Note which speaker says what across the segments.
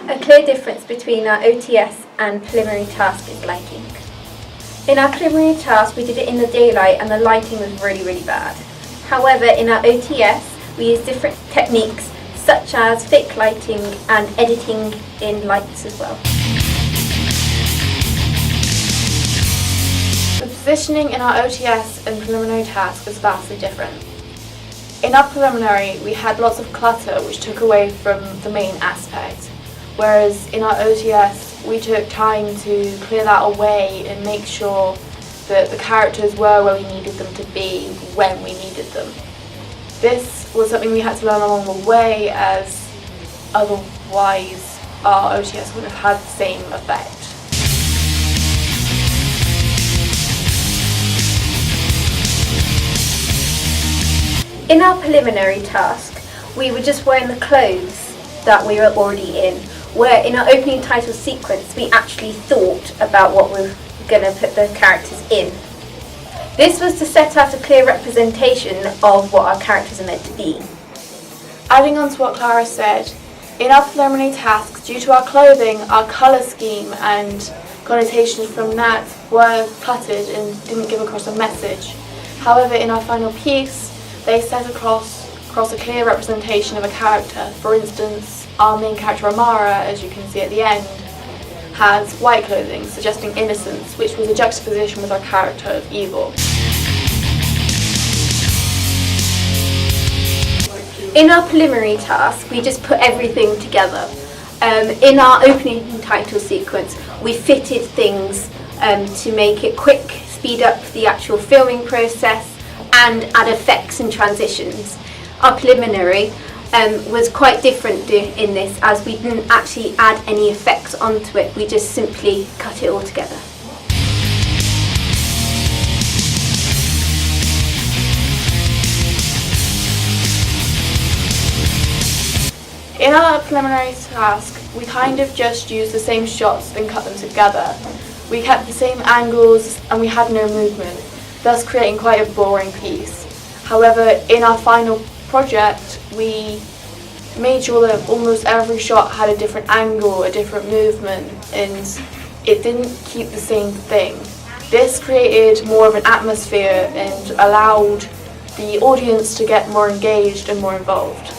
Speaker 1: A clear difference between our OTS and preliminary task is lighting. In our preliminary task we did it in the daylight and the lighting was really bad. However, in our OTS we used different techniques such as fake lighting and editing in lights as well.
Speaker 2: The positioning in our OTS and preliminary task was vastly different. In our preliminary we had lots of clutter which took away from the main aspect, whereas in our OTS we took time to clear that away and make sure that the characters were where we needed them to be when we needed them. This was something we had to learn along the way, as otherwise our OTS wouldn't have had the same effect.
Speaker 1: In our preliminary task, we were just wearing the clothes that we were already in, where in our opening title sequence we actually thought about what we were going to put the characters in. This was to set out a clear representation of what our characters are meant to be.
Speaker 2: Adding on to what Clara said, in our preliminary tasks, due to our clothing, our colour scheme and connotations from that were cluttered and didn't give across a message. However, in our final piece, they set across a clear representation of a character. For instance, our main character Amara, as you can see at the end, has white clothing, suggesting innocence, which was a juxtaposition with our character of evil.
Speaker 1: In our preliminary task, we just put everything together. In our opening title sequence, we fitted things to make it quick, speed up the actual filming process, and add effects and transitions. Our preliminary was quite different in this, as we didn't actually add any effects onto it, we just simply cut it all together.
Speaker 2: In our preliminary task, we kind of just used the same shots and cut them together. We kept the same angles and we had no movement, thus creating quite a boring piece. However, in our final project, we made sure that almost every shot had a different angle, a different movement, and it didn't keep the same thing. This created more of an atmosphere and allowed the audience to get more engaged and more involved.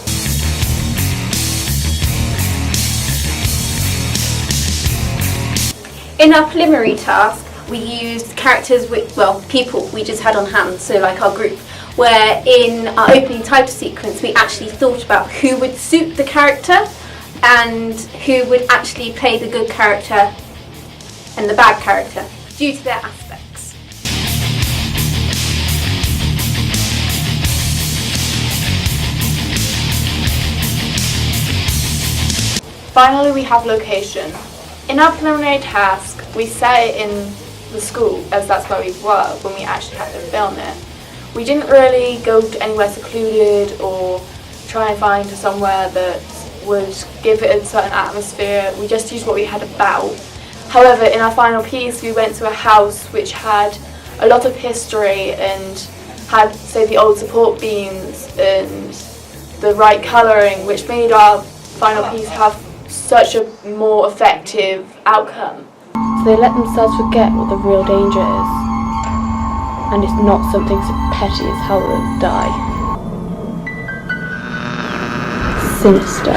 Speaker 1: In our preliminary task, we used characters with, people we just had on hand, so like our group, where in our opening title sequence we actually thought about who would suit the character and who would actually play the good character and the bad character due to their aspects.
Speaker 2: Finally, we have location. In our preliminary task, we set it in the school, as that's where we were when we actually had to film it. We didn't really go to anywhere secluded or try and find somewhere that would give it a certain atmosphere. We just used what we had about. However, in our final piece, we went to a house which had a lot of history and had, say, the old support beams and the right colouring, which made our final piece have such a more effective outcome. So they let themselves forget what the real danger is, and it's not something so petty as how they'll die. Sinister.